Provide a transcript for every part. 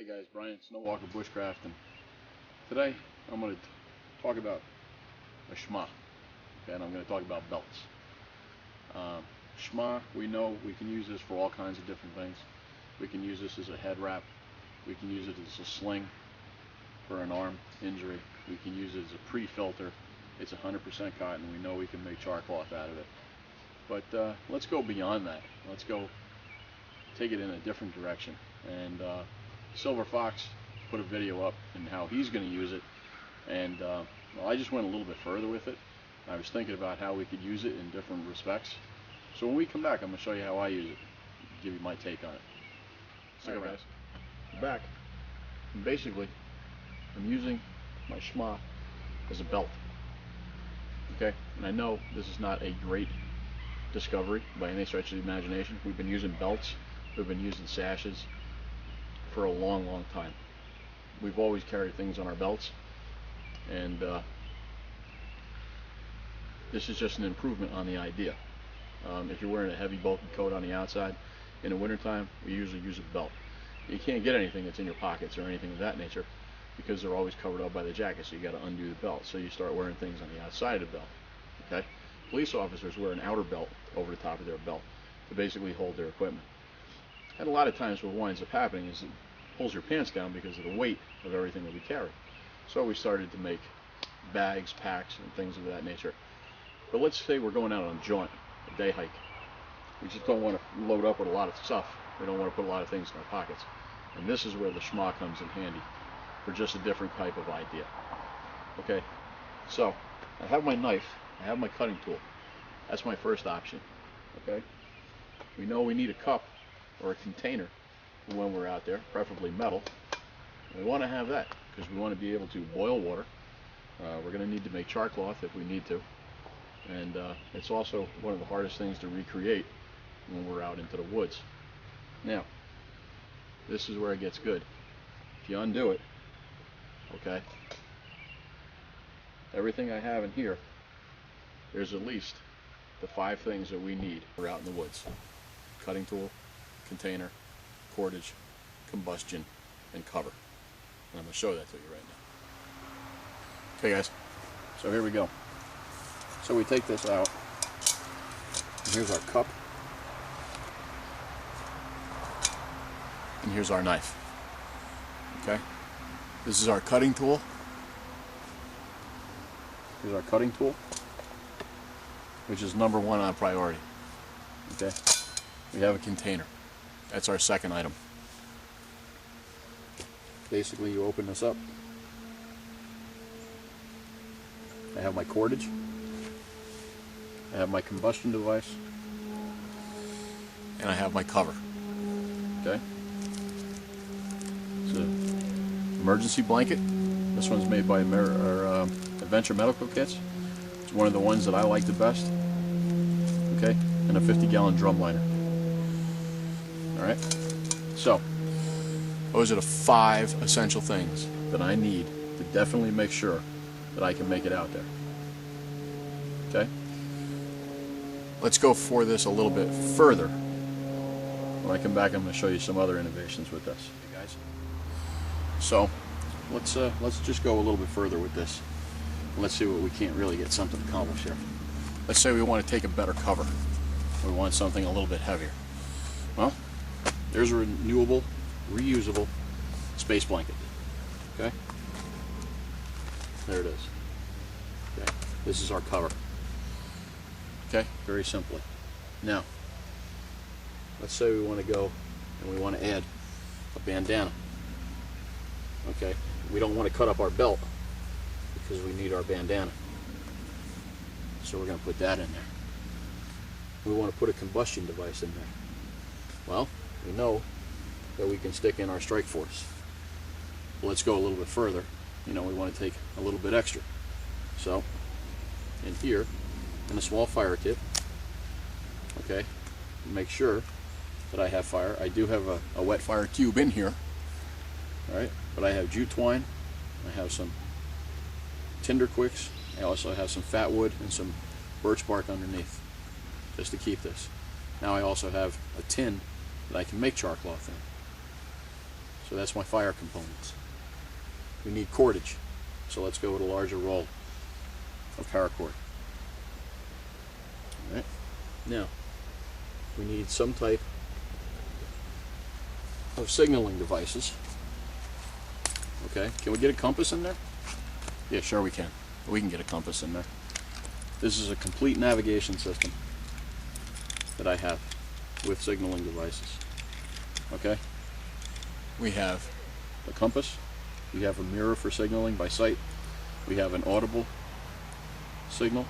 Hey guys, Brian, Snowwalker Bushcraft, and today I'm going to talk about a Shemaugh, okay, and I'm going to talk about belts. Shemaugh, we know we can use this for all kinds of different things. We can use this as a head wrap, we can use it as a sling for an arm injury, we can use it as a pre-filter. It's 100% cotton, we know we can make char cloth out of it. But let's go beyond that. Let's go take it in a different direction. And Silverfoxs put a video up and how he's going to use it, and well, I just went a little bit further with it. I was thinking about how we could use it in different respects. So when we come back, I'm going to show you how I use it, give you my take on it. Stick around. Guys, I'm back. And basically, I'm using my Shemaugh as a belt. Okay, and I know this is not a great discovery by any stretch of the imagination. We've been using belts, we've been using sashes for a long time. We've always carried things on our belts, and this is just an improvement on the idea. If you're wearing a heavy bulky coat on the outside in the wintertime, we usually use a belt. You can't get anything that's in your pockets or anything of that nature because they're always covered up by the jacket, so you got to undo the belt. So you start wearing things on the outside of the belt. Okay? Police officers wear an outer belt over the top of their belt to basically hold their equipment. And a lot of times what winds up happening is it pulls your pants down because of the weight of everything that we carry. So we started to make bags, packs, and things of that nature. But let's say we're going out on a jaunt, a day hike. We just don't want to load up with a lot of stuff. We don't want to put a lot of things in our pockets. And this is where the Shemaugh comes in handy for just a different type of idea. Okay, so I have my knife, I have my cutting tool. That's my first option. Okay, we know we need a cup or a container when we're out there, preferably metal. We want to have that because we want to be able to boil water. We're going to need to make char cloth if we need to, and it's also one of the hardest things to recreate when we're out into the woods. Now, this is where it gets good. If you undo it, okay, everything I have in here, there's at least the 5 things that we need when we're out in the woods: cutting tool, container, cordage, combustion, and cover. And I'm going to show that to you right now. Okay guys, so here we go. So we take this out, and here's our cup, and here's our knife. Okay, this is our cutting tool. Here's our cutting tool, which is number 1 on priority. Okay, we have a container. That's our second item. Basically, you open this up. I have my cordage. I have my combustion device. And I have my cover. Okay? It's an emergency blanket. This one's made by Adventure Medical Kits. It's one of the ones that I like the best. Okay? And a 50-gallon drum liner. Alright, so those are the 5 essential things that I need to definitely make sure that I can make it out there. Okay? Let's go for this a little bit further. When I come back, I'm going to show you some other innovations with this. Okay, guys? So let's just go a little bit further with this. Let's see what we can't really get something accomplished here. Let's say we want to take a better cover. We want something a little bit heavier. Well, there's a renewable, reusable space blanket. Okay? There it is. Okay. This is our cover. Okay? Very simply. Now, let's say we want to go and we want to add a bandana. Okay? We don't want to cut up our belt because we need our bandana. So we're going to put that in there. We want to put a combustion device in there. Well, we know that we can stick in our strike force. Let's go a little bit further. You know, we want to take a little bit extra. So, in here, in a small fire tip, okay, make sure that I have fire. I do have a wet fire cube in here, alright, but I have jute twine, I have some tinder quicks, I also have some fat wood and some birch bark underneath, just to keep this. Now I also have a tin that I can make char cloth in. So that's my fire components. We need cordage. So let's go with a larger roll of paracord. Alright. Now, we need some type of signaling devices. Okay, can we get a compass in there? Yeah, sure we can. We can get a compass in there. This is a complete navigation system that I have with signaling devices. Okay? We have a compass, we have a mirror for signaling by sight, we have an audible signal,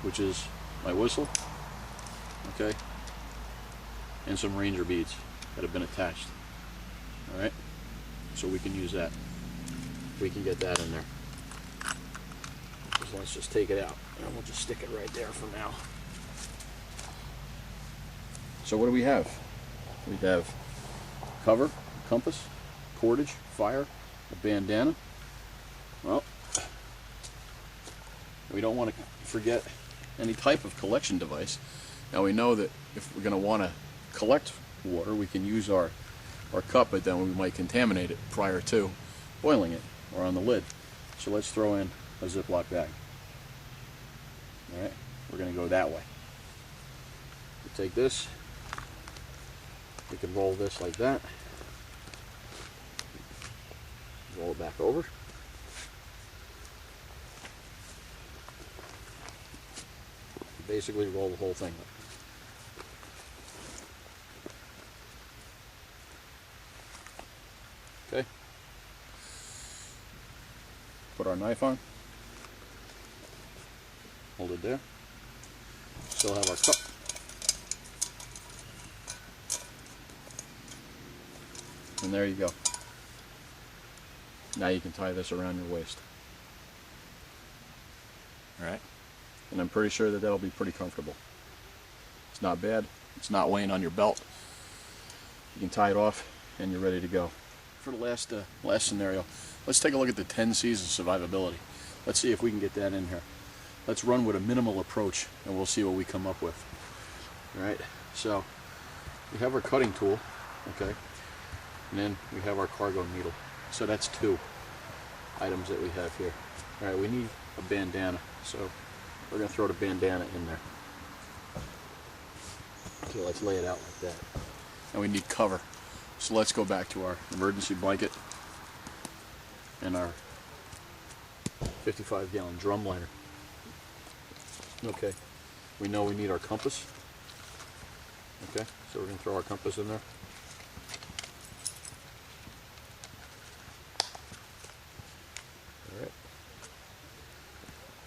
which is my whistle, okay, and some ranger beads that have been attached. Alright? So we can use that. We can get that in there. So let's just take it out and we'll just stick it right there for now. So what do we have? We have cover, compass, cordage, fire, a bandana. Well, we don't want to forget any type of collection device. Now we know that if we're going to want to collect water, we can use our cup, but then we might contaminate it prior to boiling it or on the lid. So let's throw in a Ziploc bag. Alright, we're going to go that way. We take this, we can roll this like that, roll it back over. Basically roll the whole thing up. Okay. Put our knife on. Hold it there. Still have our cup. And there you go. Now you can tie this around your waist. Alright? And I'm pretty sure that that'll be pretty comfortable. It's not bad. It's not weighing on your belt. You can tie it off and you're ready to go. For the last scenario, let's take a look at the 10 C's of survivability. Let's see if we can get that in here. Let's run with a minimal approach and we'll see what we come up with. Alright, so we have our cutting tool, okay, and then we have our cargo needle. So that's 2 items that we have here. Alright, we need a bandana, so we're going to throw the bandana in there. Okay, let's lay it out like that. And we need cover. So let's go back to our emergency blanket and our 55-gallon drum liner. Okay, we know we need our compass. Okay, so we're going to throw our compass in there. Alright.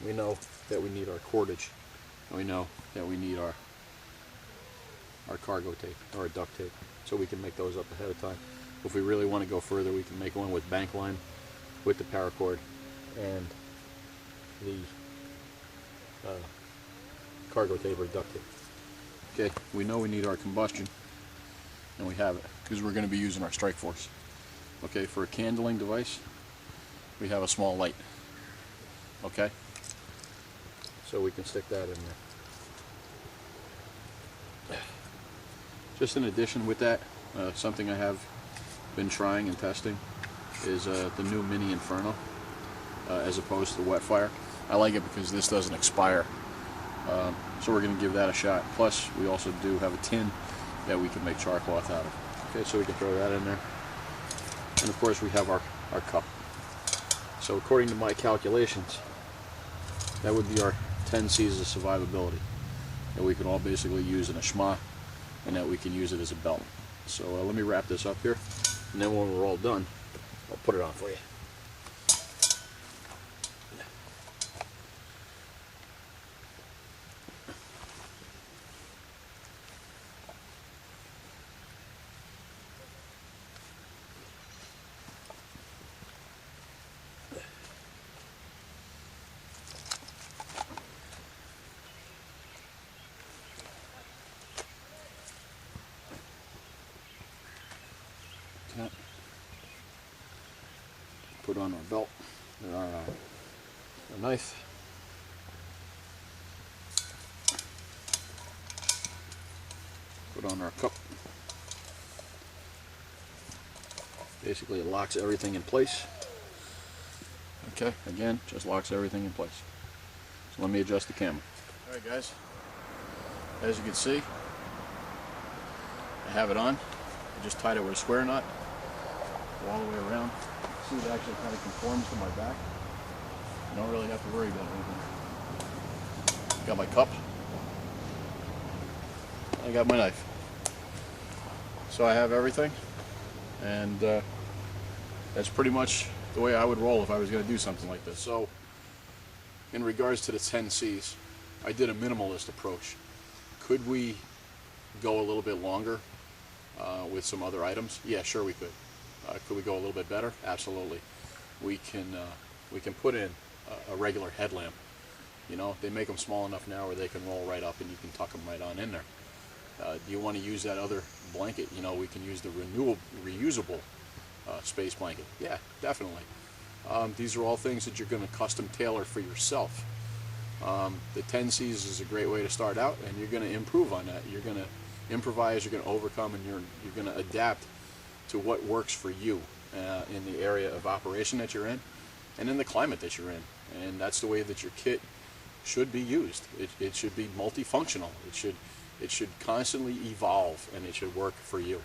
We know that we need our cordage. And we know that we need our cargo tape, or our duct tape, so we can make those up ahead of time. If we really want to go further, we can make one with bank line, with the paracord, and the cargo tape or duct tape. Okay, we know we need our combustion, and we have it, because we're going to be using our strike force. Okay, for a candling device, we have a small light. Okay, so we can stick that in there. Just in addition with that, something I have been trying and testing is the new Mini Inferno, as opposed to wet fire. I like it because this doesn't expire, so we're going to give that a shot. Plus, we also do have a tin that we can make char cloth out of. Okay, so we can throw that in there. And of course, we have our cup. So according to my calculations, that would be our 10 C's of survivability that we can all basically use in a Shemaugh, and that we can use it as a belt. So let me wrap this up here, and then when we're all done, I'll put it on for you. Put on our belt and our knife. Put on our cup. Basically, it locks everything in place. Okay, again, just locks everything in place. So let me adjust the camera. Alright guys, as you can see, I have it on. I just tied it with a square knot, go all the way around. See, it actually kind of conforms to my back. I don't really have to worry about anything. Got my cup. I got my knife. So I have everything, and that's pretty much the way I would roll if I was going to do something like this. So, in regards to the 10Cs, I did a minimalist approach. Could we go a little bit longer with some other items? Yeah, sure we could. Could we go a little bit better? Absolutely. We can put in a regular headlamp. You know, they make them small enough now where they can roll right up and you can tuck them right on in there. Do you want to use that other blanket? You know, we can use the reusable space blanket. Yeah, definitely. These are all things that you're going to custom tailor for yourself. The 10Cs is a great way to start out, and you're going to improve on that. You're going to improvise, you're going to overcome, and you're going to adapt to what works for you in the area of operation that you're in and in the climate that you're in. And that's the way that your kit should be used. It should be multifunctional. It should constantly evolve, and it should work for you.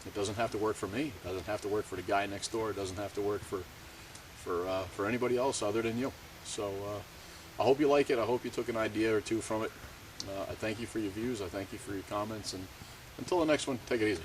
It doesn't have to work for me. It doesn't have to work for the guy next door. It doesn't have to work for anybody else other than you. So I hope you like it. I hope you took an idea or two from it. I thank you for your views. I thank you for your comments. And until the next one, take it easy.